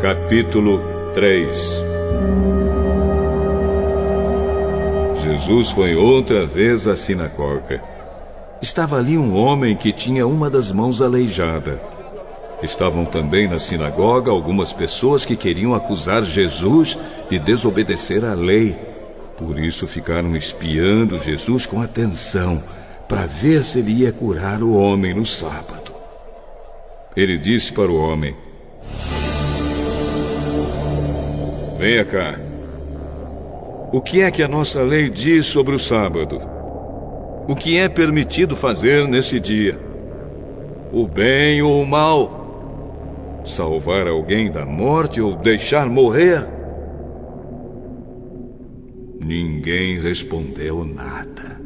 Capítulo 3. Jesus foi outra vez à sinagoga. Estava ali um homem que tinha uma das mãos aleijada. Estavam também na sinagoga algumas pessoas que queriam acusar Jesus de desobedecer à lei. Por isso ficaram espiando Jesus com atenção, para ver se ele ia curar o homem no sábado. Ele disse para o homem: venha cá. O que é que a nossa lei diz sobre o sábado? O que é permitido fazer nesse dia? O bem ou o mal? Salvar alguém da morte ou deixar morrer? Ninguém respondeu nada.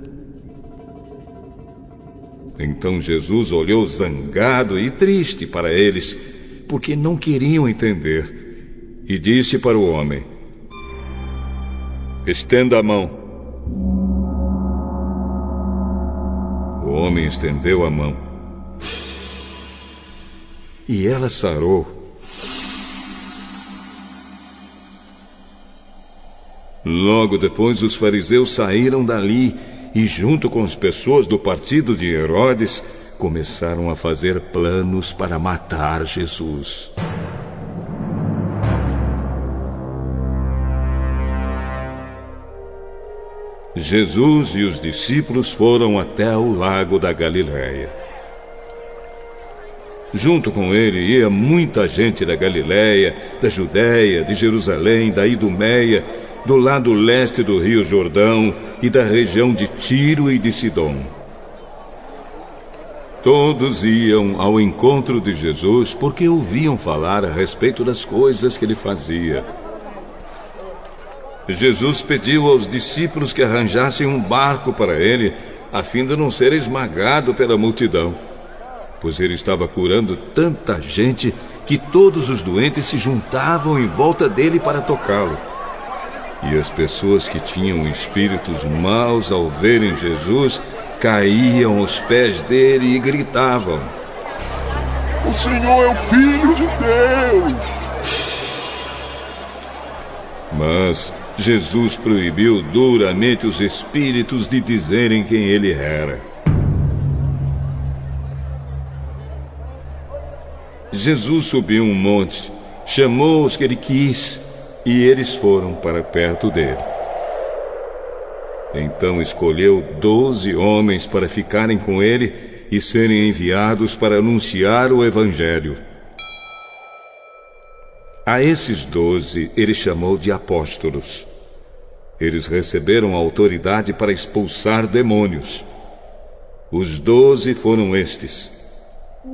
Então Jesus olhou zangado e triste para eles, porque não queriam entender, e disse para o homem: estenda a mão. O homem estendeu a mão, e ela sarou. Logo depois, os fariseus saíram dali e, junto com as pessoas do partido de Herodes, começaram a fazer planos para matar Jesus. Jesus e os discípulos foram até o lago da Galileia. Junto com ele ia muita gente da Galileia, da Judéia, de Jerusalém, da Idumeia, do lado leste do rio Jordão e da região de Tiro e de Sidom. Todos iam ao encontro de Jesus porque ouviam falar a respeito das coisas que ele fazia. Jesus pediu aos discípulos que arranjassem um barco para ele, a fim de não ser esmagado pela multidão, pois ele estava curando tanta gente que todos os doentes se juntavam em volta dele para tocá-lo. E as pessoas que tinham espíritos maus, ao verem Jesus, caíam aos pés dele e gritavam: o Senhor é o Filho de Deus! Mas Jesus proibiu duramente os espíritos de dizerem quem ele era. Jesus subiu um monte, chamou os que ele quis, e eles foram para perto dele. Então escolheu 12 homens para ficarem com ele e serem enviados para anunciar o Evangelho. A esses 12 ele chamou de apóstolos. Eles receberam autoridade para expulsar demônios. Os 12 foram estes: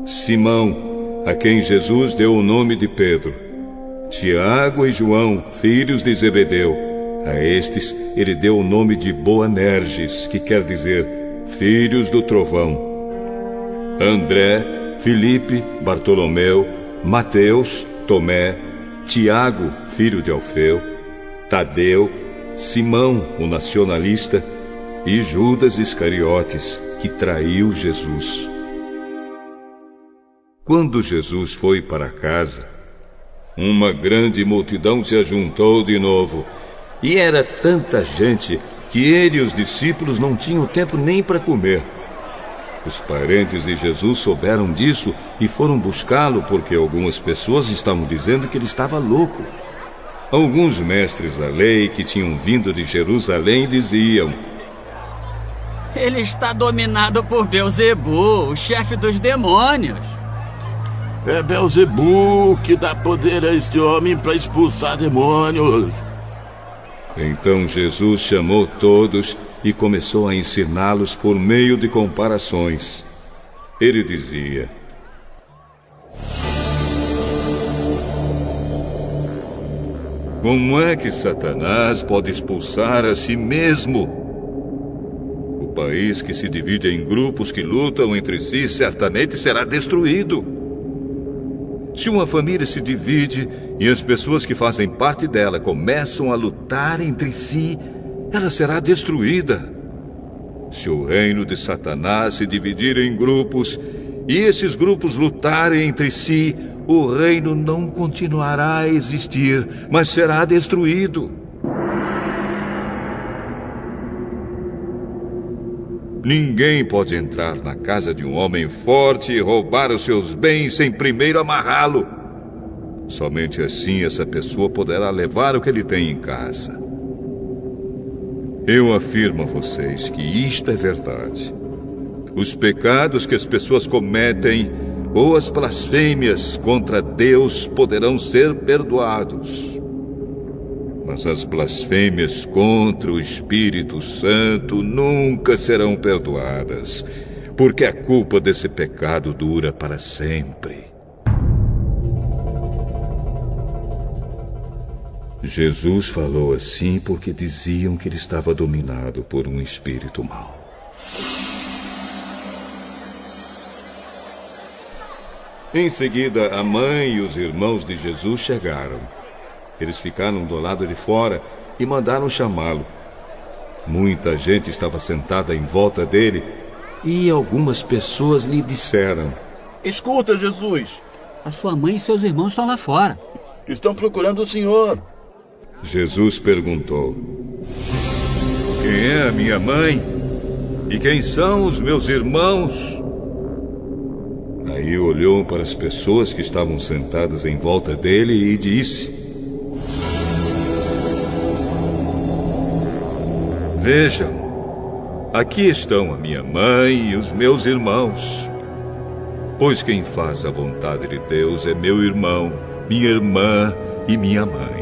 Simão, a quem Jesus deu o nome de Pedro; Tiago e João, filhos de Zebedeu. A estes ele deu o nome de Boanerges, que quer dizer filhos do trovão; André, Filipe, Bartolomeu, Mateus, Tomé, Tiago, filho de Alfeu, Tadeu, Simão, o nacionalista, e Judas Iscariotes, que traiu Jesus. Quando Jesus foi para casa, uma grande multidão se ajuntou de novo, e era tanta gente que ele e os discípulos não tinham tempo nem para comer. Os parentes de Jesus souberam disso e foram buscá-lo, porque algumas pessoas estavam dizendo que ele estava louco. Alguns mestres da lei que tinham vindo de Jerusalém diziam: ele está dominado por Beelzebu, o chefe dos demônios. É Beelzebu que dá poder a este homem para expulsar demônios. Então Jesus chamou todos e começou a ensiná-los por meio de comparações. Ele dizia: como é que Satanás pode expulsar a si mesmo? O país que se divide em grupos que lutam entre si certamente será destruído. Se uma família se divide e as pessoas que fazem parte dela começam a lutar entre si, ela será destruída. Se o reino de Satanás se dividir em grupos, e esses grupos lutarem entre si, o reino não continuará a existir, mas será destruído. Ninguém pode entrar na casa de um homem forte e roubar os seus bens sem primeiro amarrá-lo. Somente assim essa pessoa poderá levar o que ele tem em casa. Eu afirmo a vocês que isto é verdade. Os pecados que as pessoas cometem ou as blasfêmias contra Deus poderão ser perdoados. Mas as blasfêmias contra o Espírito Santo nunca serão perdoadas, porque a culpa desse pecado dura para sempre. Jesus falou assim porque diziam que ele estava dominado por um espírito mau. Em seguida, a mãe e os irmãos de Jesus chegaram. Eles ficaram do lado de fora e mandaram chamá-lo. Muita gente estava sentada em volta dele e algumas pessoas lhe disseram: Escuta, Jesus. A sua mãe e seus irmãos estão lá fora. Estão procurando o Senhor. Jesus perguntou: Quem é a minha mãe? E quem são os meus irmãos? Aí olhou para as pessoas que estavam sentadas em volta dele e disse: Vejam, aqui estão a minha mãe e os meus irmãos. Pois quem faz a vontade de Deus é meu irmão, minha irmã e minha mãe.